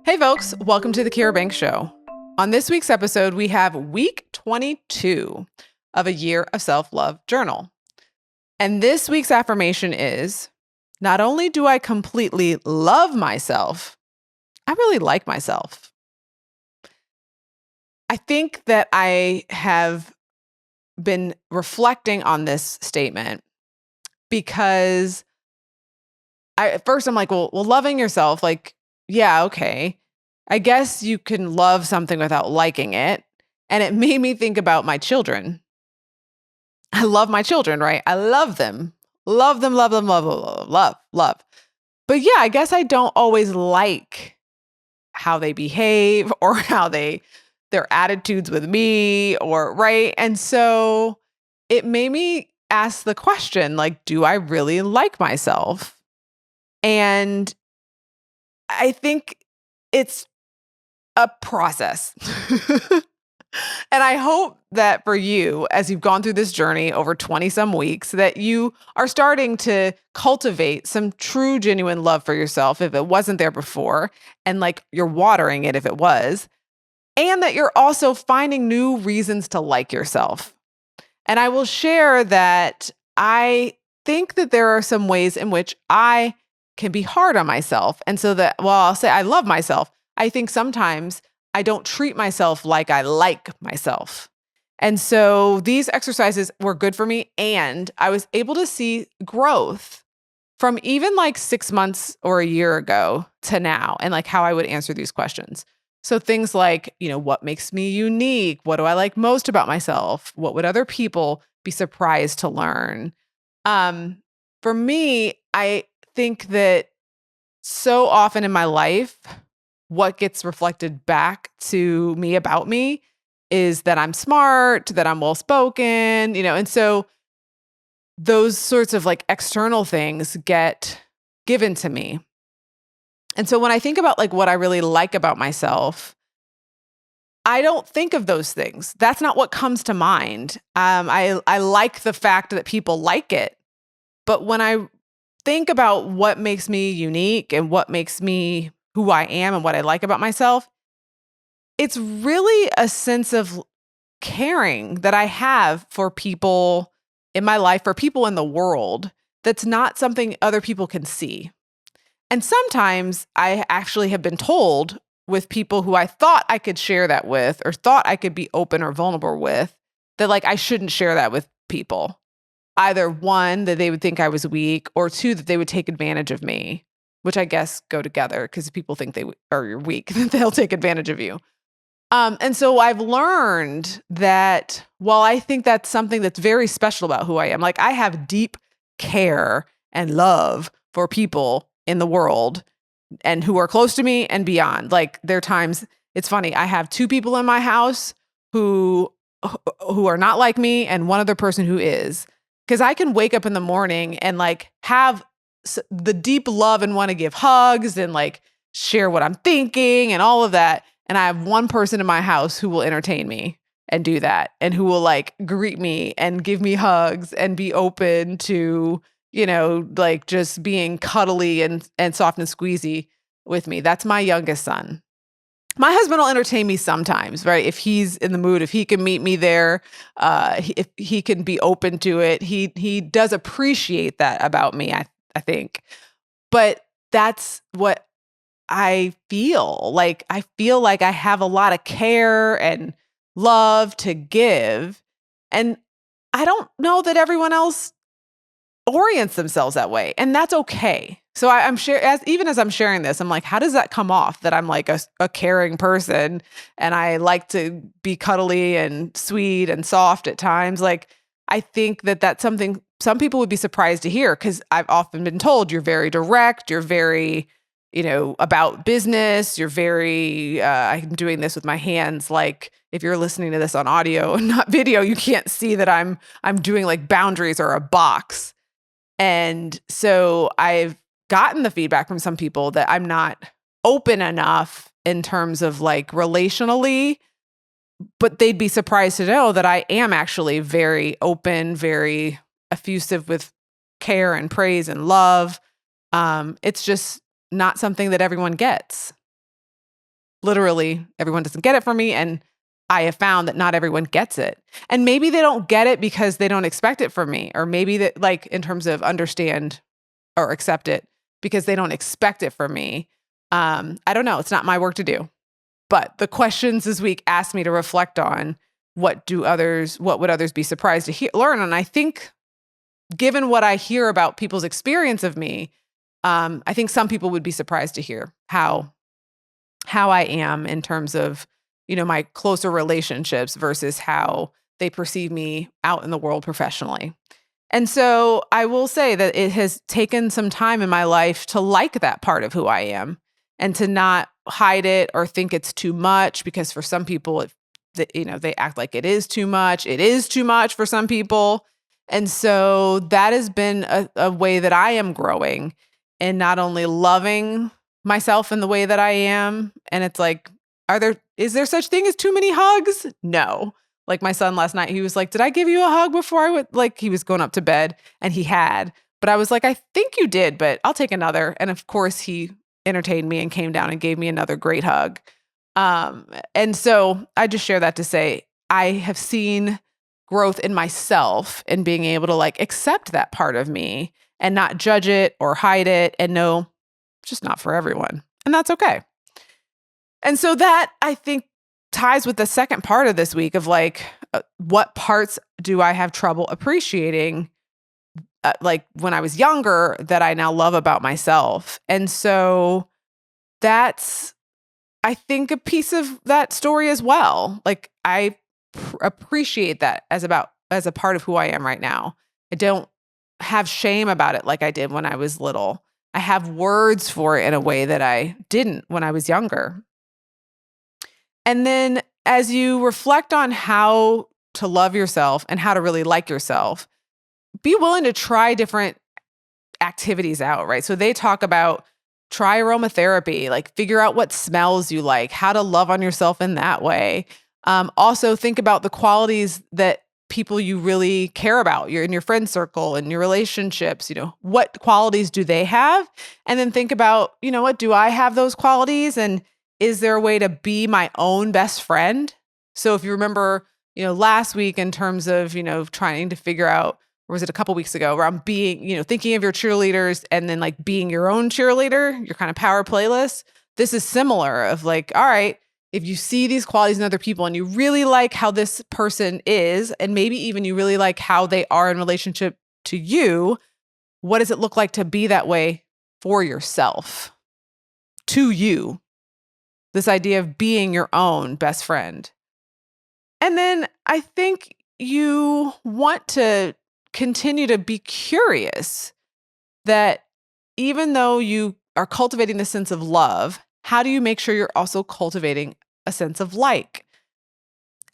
Hey folks, welcome to the Kira Banks Show. On this week's episode, we have week 22 of a year of self-love journal. And this week's affirmation is, not only do I completely love myself, I really like myself. I think that I have been reflecting on this statement because at first I'm like, well, loving yourself, like, yeah, okay. I guess you can love something without liking it. And it made me think about my children. I love my children, right? I love them. Love them, love them, love, love, love, love. But yeah, I guess I don't always like how they behave or how their attitudes with me or right. And so it made me ask the question, like, do I really like myself? And I think it's a process. And I hope that for you, as you've gone through this journey over 20 some weeks, that you are starting to cultivate some true, genuine love for yourself if it wasn't there before, and like you're watering it if it was, and that you're also finding new reasons to like yourself. And I will share that I think that there are some ways in which I can be hard on myself. And so that, while I'll say I love myself, I think sometimes I don't treat myself like I like myself. And so these exercises were good for me. And I was able to see growth from even like 6 months or a year ago to now, and like how I would answer these questions. So things like, what makes me unique? What do I like most about myself? What would other people be surprised to learn? For me, I think that so often in my life, what gets reflected back to me about me is that I'm smart, that I'm well-spoken, and so those sorts of like external things get given to me. And so when I think about like what I really like about myself, I don't think of those things. That's not what comes to mind. I like the fact that people like it, but when I think about what makes me unique and what makes me who I am and what I like about myself, it's really a sense of caring that I have for people in my life, for people in the world, that's not something other people can see. And sometimes I actually have been told with people who I thought I could share that with or thought I could be open or vulnerable with, that like I shouldn't share that with people. Either one, that they would think I was weak, or two, that they would take advantage of me, which I guess go together because if people think you're weak, they'll take advantage of you. And so I've learned that while I think that's something that's very special about who I am, like I have deep care and love for people in the world and who are close to me and beyond. Like there are times, it's funny, I have 2 people in my house who are not like me and one other person who is. Because I can wake up in the morning and like have the deep love and want to give hugs and like share what I'm thinking and all of that. And I have one person in my house who will entertain me and do that, and who will like greet me and give me hugs and be open to, like just being cuddly and soft and squeezy with me. That's my youngest son. My husband will entertain me sometimes, right? If he's in the mood, if he can meet me there, if he can be open to it, he does appreciate that about me, I think. But that's what I feel like. I feel like I have a lot of care and love to give, and I don't know that everyone else orients themselves that way, and that's okay. So I'm even as I'm sharing this, I'm like, how does that come off that I'm like a caring person and I like to be cuddly and sweet and soft at times? Like, I think that that's something some people would be surprised to hear, because I've often been told you're very direct, you're very, about business, you're very, I'm doing this with my hands. Like if you're listening to this on audio and not video, you can't see that I'm doing like boundaries or a box. And so I've gotten the feedback from some people that I'm not open enough in terms of like relationally, but they'd be surprised to know that I am actually very open, very effusive with care and praise and love. It's just not something that everyone gets. Literally, everyone doesn't get it from me, and I have found that not everyone gets it. And maybe they don't get it because they don't expect it from me, or maybe that, like, in terms of understand or accept it because they don't expect it from me. I don't know. It's not my work to do. But the questions this week asked me to reflect on what would others be surprised to learn? And I think, given what I hear about people's experience of me, I think some people would be surprised to hear how I am in terms of, my closer relationships versus how they perceive me out in the world professionally. And so I will say that it has taken some time in my life to like that part of who I am and to not hide it or think it's too much, because for some people, they act like it is too much. It is too much for some people. And so that has been a way that I am growing and not only loving myself in the way that I am. And it's like, is there such thing as too many hugs? No. Like my son last night, he was like, "Did I give you a hug before I went?" Like he was going up to bed and he had, but I was like, "I think you did, but I'll take another." And of course he entertained me and came down and gave me another great hug. And so I just share that to say, I have seen growth in myself and being able to like accept that part of me and not judge it or hide it and know it's just not for everyone. And that's okay. And so that, I think, ties with the second part of this week of like, what parts do I have trouble appreciating, like when I was younger, that I now love about myself? And so that's, I think, a piece of that story as well. Like I appreciate that as a part of who I am right now. I don't have shame about it like I did when I was little. I have words for it in a way that I didn't when I was younger. And then as you reflect on how to love yourself and how to really like yourself, be willing to try different activities out, right? So they talk about try aromatherapy, like figure out what smells you like, how to love on yourself in that way. Also think about the qualities that people you really care about, you're in your friend circle and your relationships, what qualities do they have? And then think about, what do I have those qualities? And is there a way to be my own best friend? So if you remember, last week in terms of, trying to figure out, or was it a couple weeks ago, around being, thinking of your cheerleaders and then like being your own cheerleader, your kind of power playlist. This is similar of like, all right, if you see these qualities in other people and you really like how this person is, and maybe even you really like how they are in relationship to you, what does it look like to be that way for yourself, to you? This idea of being your own best friend. And then I think you want to continue to be curious that even though you are cultivating the sense of love, how do you make sure you're also cultivating a sense of like?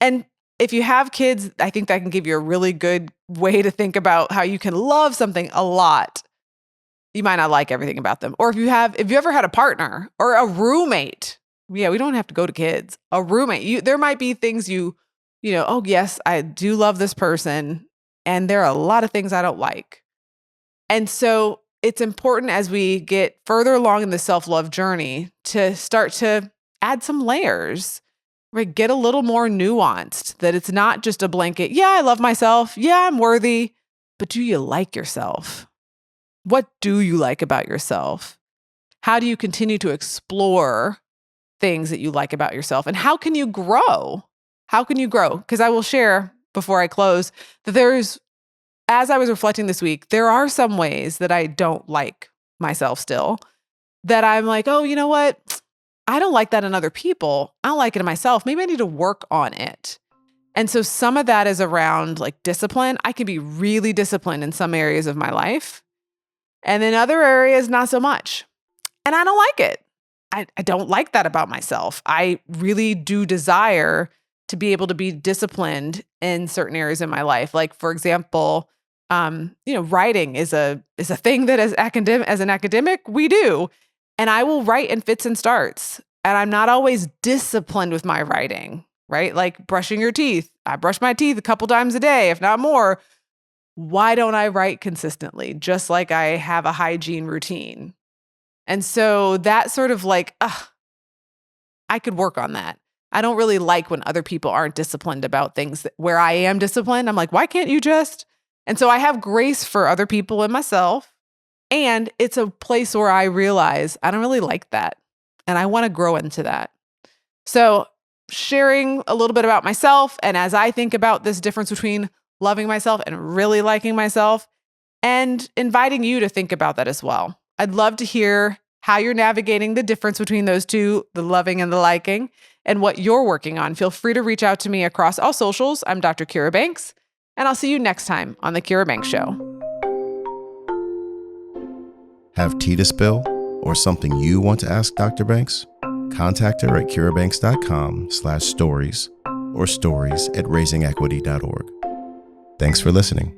And if you have kids, I think that can give you a really good way to think about how you can love something a lot. You might not like everything about them. Or if you ever had a partner or a roommate, yeah, we don't have to go to kids. A roommate, there might be things oh yes, I do love this person, and there are a lot of things I don't like. And so it's important as we get further along in the self-love journey to start to add some layers, right? Get a little more nuanced, that it's not just a blanket, yeah, I love myself, yeah, I'm worthy, but do you like yourself? What do you like about yourself? How do you continue to explore things that you like about yourself? And how can you grow? How can you grow? Because I will share before I close that as I was reflecting this week, there are some ways that I don't like myself still, that I'm like, oh, you know what? I don't like that in other people. I don't like it in myself. Maybe I need to work on it. And so some of that is around like discipline. I can be really disciplined in some areas of my life, and in other areas, not so much. And I don't like it. I don't like that about myself. I really do desire to be able to be disciplined in certain areas in my life. Like, for example, writing is a thing that as an academic, we do. And I will write in fits and starts. And I'm not always disciplined with my writing, right? Like brushing your teeth. I brush my teeth a couple times a day, if not more. why don't I write consistently? Just like I have a hygiene routine. And so that sort of like, I could work on that. I don't really like when other people aren't disciplined about things where I am disciplined. I'm like, why can't you just? And so I have grace for other people and myself. And it's a place where I realize I don't really like that. And I want to grow into that. So sharing a little bit about myself. And as I think about this difference between loving myself and really liking myself, and inviting you to think about that as well. I'd love to hear how you're navigating the difference between those two, the loving and the liking, and what you're working on. Feel free to reach out to me across all socials. I'm Dr. Kira Banks, and I'll see you next time on The Kira Banks Show. Have tea to spill or something you want to ask Dr. Banks? Contact her at kirabanks.com/stories or stories@raisingequity.org. Thanks for listening.